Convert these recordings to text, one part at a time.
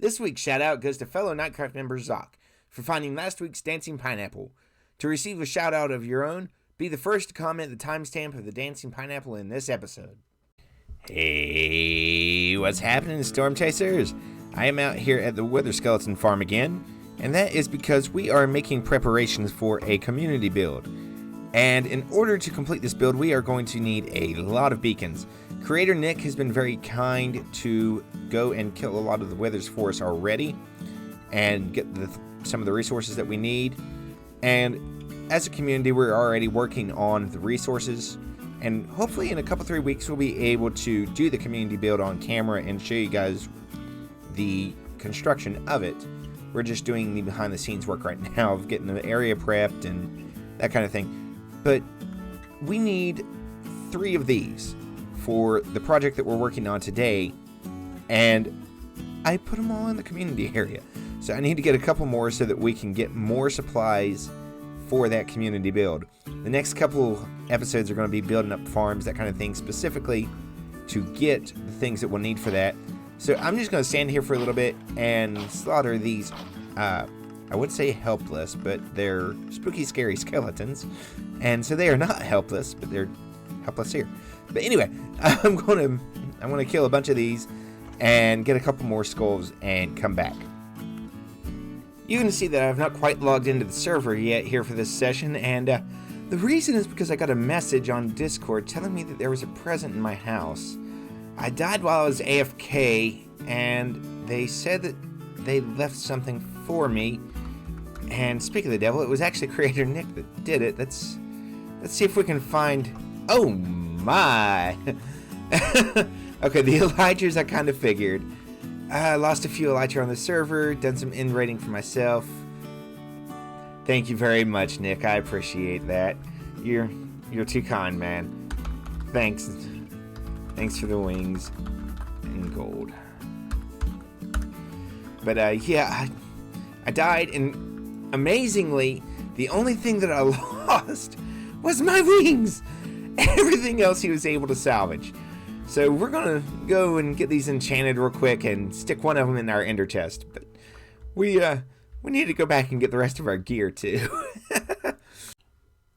This week's shout out goes to fellow Knightcraft member Zoc for finding last week's dancing pineapple. To receive a shout out of your own, be the first to comment the timestamp of the dancing pineapple in this episode. Hey, what's happening, Storm Chasers? I am out here at the Wither Skeleton Farm again, and that is because we are making preparations for a community build. And in order to complete this build, we are going to need a lot of beacons. Creator Nick has been very kind to go and kill a lot of the withers for us already and get some of the resources that we need. And as a community, we're already working on the resources, and hopefully in a couple 3 weeks we'll be able to do the community build on camera and show you guys the construction of it. We're just doing the behind the scenes work right now of getting the area prepped and that kind of thing. But we need 3 of these for the project that we're working on today, and I put them all in the community area. So I need to get a couple more so that we can get more supplies for that community build. The next couple episodes are going to be building up farms, that kind of thing, specifically to get the things that we'll need for that. So I'm just going to stand here for a little bit and slaughter these, I would say helpless, but they're spooky, scary skeletons. And so they are not helpless, but they're helpless here. But anyway, I'm gonna kill a bunch of these and get a couple more skulls and come back. You can see that I've not quite logged into the server yet here for this session, and the reason is because I got a message on Discord telling me that there was a present in my house. I died while I was AFK, and they said that they left something for me. And speak of the devil, it was actually Creator Nick that did it. Let's see if we can find... Oh my! Okay, the Elytras I kind of figured. I lost a few Elytra on the server, done some in-rating for myself. Thank you very much, Nick. I appreciate that. You're too kind, man. Thanks. Thanks for the wings and gold. But yeah, I died, and amazingly, the only thing that I lost was my wings. Everything else he was able to salvage. So we're gonna go and get these enchanted real quick and stick one of them in our ender chest. But we need to go back and get the rest of our gear too.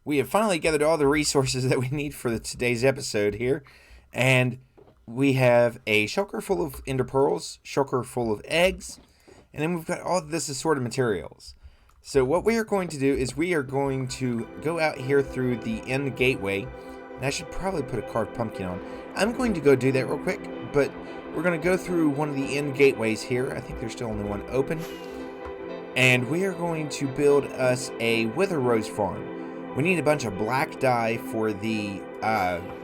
We have finally gathered all the resources that we need for today's episode here, and we have a shulker full of ender pearls, shulker full of eggs, and then we've got all this assorted materials. So what we are going to do is we are going to go out here through the end gateway, and I should probably put a carved pumpkin on. I'm going to go do that real quick, but we're going to go through one of the end gateways here. I think there's still only one open. And we are going to build us a wither rose farm. We need a bunch of black dye for the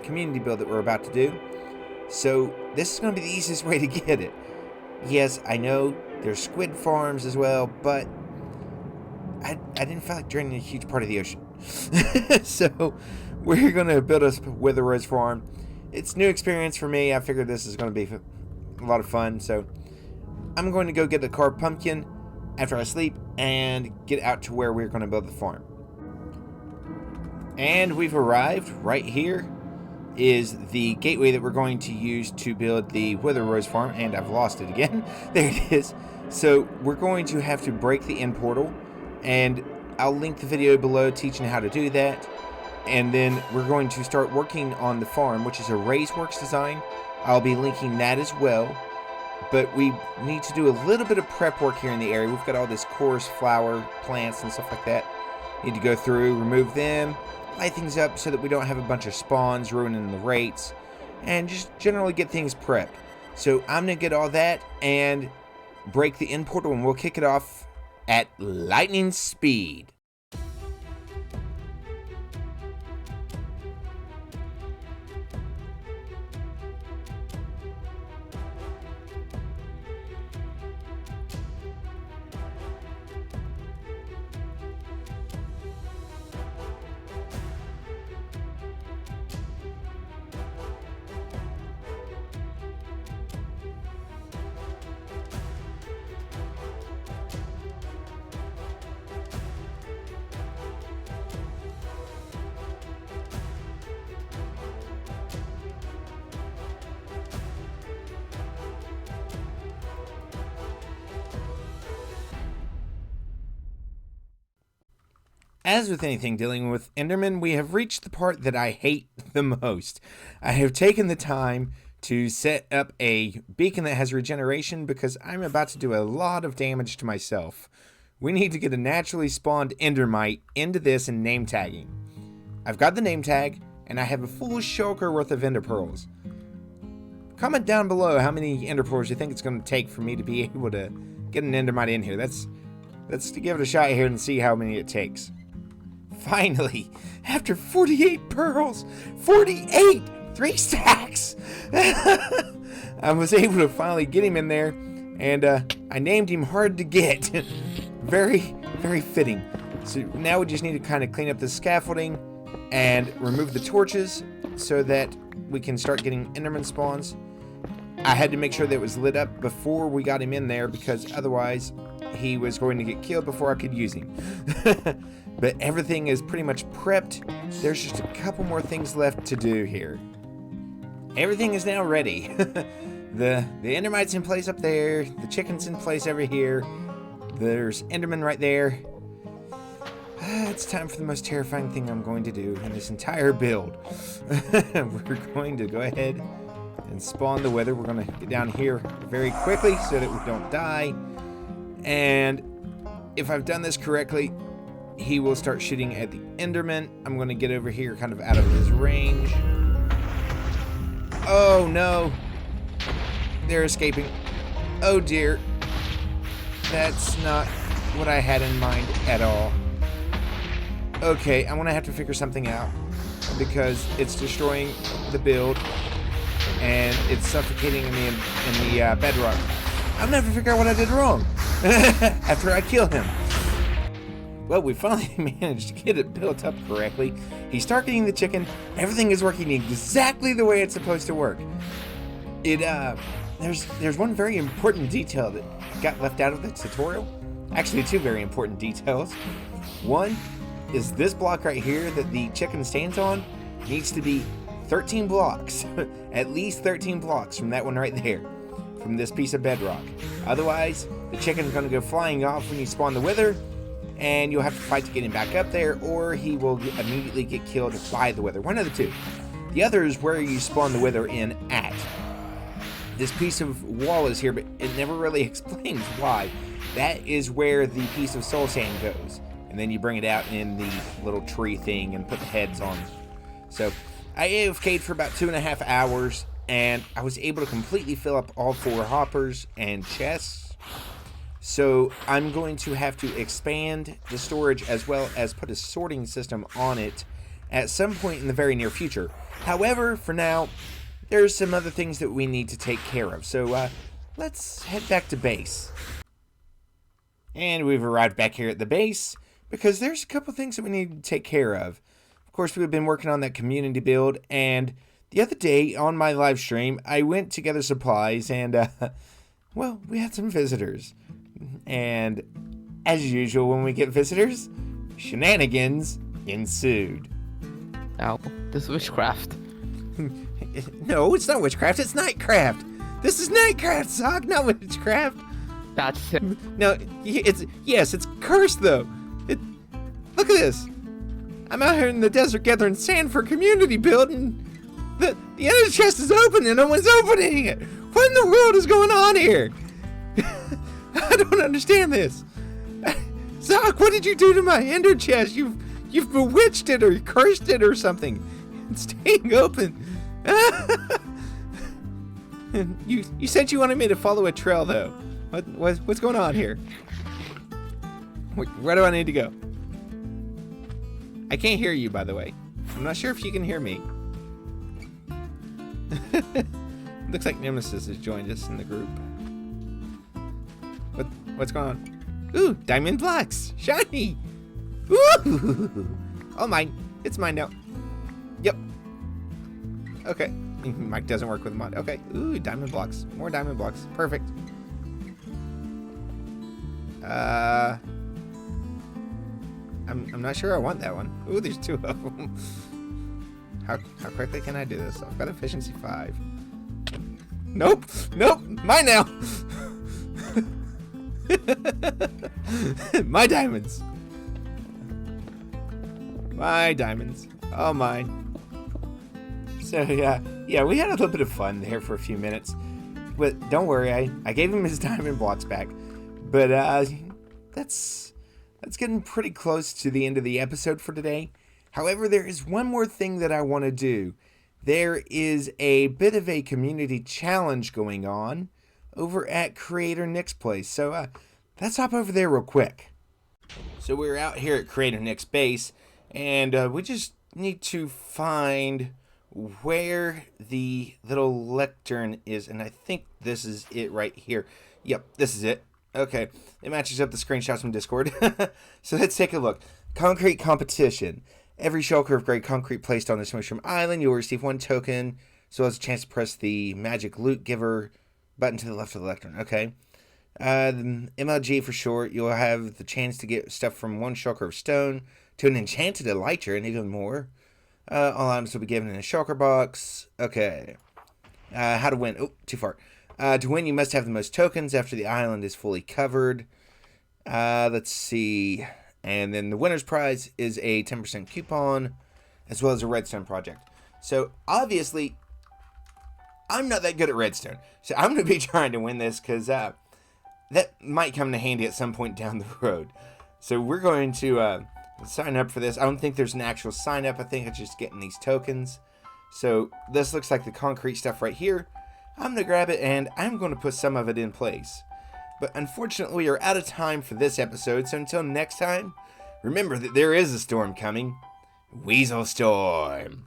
community build that we're about to do. So this is going to be the easiest way to get it. Yes, I know there's squid farms as well, but I didn't feel like draining a huge part of the ocean. So we're going to build us a wither rose farm. It's new experience for me. I figured this is going to be a lot of fun. So I'm going to go get the carved pumpkin after I sleep and get out to where we're going to build the farm. And we've arrived. Right here is the gateway that we're going to use to build the wither rose farm. And I've lost it again. There it is. So we're going to have to break the end portal. And I'll link the video below teaching how to do that. And then we're going to start working on the farm, which is a Raceworks design. I'll be linking that as well. But we need to do a little bit of prep work here in the area. We've got all this coarse flower plants and stuff like that. Need to go through, remove them, light things up so that we don't have a bunch of spawns ruining the rates, and just generally get things prepped. So I'm going to get all that and break the end portal, and we'll kick it off at lightning speed. As with anything dealing with Endermen, we have reached the part that I hate the most. I have taken the time to set up a beacon that has regeneration because I'm about to do a lot of damage to myself. We need to get a naturally spawned Endermite into this and name tagging. I've got the name tag, and I have a full shulker worth of Ender Pearls. Comment down below how many Ender Pearls you think it's going to take for me to be able to get an Endermite in here. Let's give it a shot here and see how many it takes. Finally, after 48 pearls, 48! 3 stacks! I was able to finally get him in there, and I named him Hard to Get. Very, very fitting. So now we just need to kind of clean up the scaffolding and remove the torches so that we can start getting Enderman spawns. I had to make sure that it was lit up before we got him in there because otherwise he was going to get killed before I could use him. But everything is pretty much prepped. There's just a couple more things left to do here. Everything is now ready. The Endermite's in place up there. The chicken's in place over here. There's Enderman right there. It's time for the most terrifying thing I'm going to do in this entire build. We're going to go ahead and spawn the wither. We're going to get down here very quickly so that we don't die. And if I've done this correctly, he will start shooting at the Enderman. I'm going to get over here kind of out of his range. Oh no, they're escaping. Oh dear, that's not what I had in mind at all. Okay, I'm gonna have to figure something out because it's destroying the build and it's suffocating in the bedrock. I'm gonna have to figure out what I did wrong after I kill him. Well, we finally managed to get it built up correctly. He's targeting the chicken. Everything is working exactly the way it's supposed to work. There's one very important detail that got left out of the tutorial. Actually, 2 very important details. One is this block right here that the chicken stands on needs to be 13 blocks. At least 13 blocks from that one right there. From this piece of bedrock. Otherwise, the chicken's going to go flying off when you spawn the wither. And you'll have to fight to get him back up there, or he will immediately get killed by the wither. One of the 2. The other is where you spawn the wither in at. This piece of wall is here, but it never really explains why. That is where the piece of soul sand goes. And then you bring it out in the little tree thing and put the heads on. So I AFK'd for about 2.5 hours, and I was able to completely fill up all 4 hoppers and chests. So I'm going to have to expand the storage as well as put a sorting system on it at some point in the very near future. However, for now, there's some other things that we need to take care of. So let's head back to base. And we've arrived back here at the base because there's a couple things that we need to take care of. Of course, we've been working on that community build, and the other day on my live stream, I went to gather supplies and, well, we had some visitors. And as usual, when we get visitors, shenanigans ensued. Ow, this is witchcraft. No, it's not witchcraft, it's Knightcraft. This is Knightcraft, Sock, not witchcraft. That's it. No, it's cursed though. Look at this. I'm out here in the desert gathering sand for community building. The other chest is open and no one's opening it. What in the world is going on here? I don't understand this. Zoc, what did you do to my ender chest? You've bewitched it or cursed it or something. It's staying open. You said you wanted me to follow a trail though. What's going on here? Where do I need to go? I can't hear you, by the way. I'm not sure if you can hear me. Looks like Nemesis has joined us in the group. What's going on? Ooh, diamond blocks! Shiny! Ooh! Oh, mine. It's mine now. Yep. Okay. Mike doesn't work with mod. Okay. Ooh, diamond blocks. More diamond blocks. Perfect. I'm not sure I want that one. Ooh, there's 2 of them. How quickly can I do this? I've got efficiency 5. Nope. Nope. Mine now. My diamonds. My diamonds. All mine. So, yeah, we had a little bit of fun there for a few minutes. But don't worry, I gave him his diamond blocks back. But that's getting pretty close to the end of the episode for today. However, there is one more thing that I want to do. There is a bit of a community challenge going on over at Creator Nick's place. So let's hop over there real quick. So we're out here at Creator Nick's base, and we just need to find where the little lectern is, and I think this is it right here. Yep, this is it. Okay, it matches up the screenshots from Discord. So let's take a look. Concrete competition. Every shulker of gray concrete placed on this mushroom island, you will receive 1 token, so as a chance to press the magic loot giver button to the left of the lectern. Okay. MLG for short, you'll have the chance to get stuff from 1 shulker of stone to an enchanted elytra and even more. All items will be given in a shulker box. Okay. How to win. Oh, too far. To win, you must have the most tokens after the island is fully covered. Let's see. And then the winner's prize is a 10% coupon, as well as a redstone project. So, obviously, I'm not that good at redstone. So, I'm going to be trying to win this, because that might come in handy at some point down the road. So, we're going to sign up for this. I don't think there's an actual sign up. I think it's just getting these tokens. So, this looks like the concrete stuff right here. I'm going to grab it, and I'm going to put some of it in place. But unfortunately, we are out of time for this episode, so until next time, remember that there is a storm coming. Weasel Storm.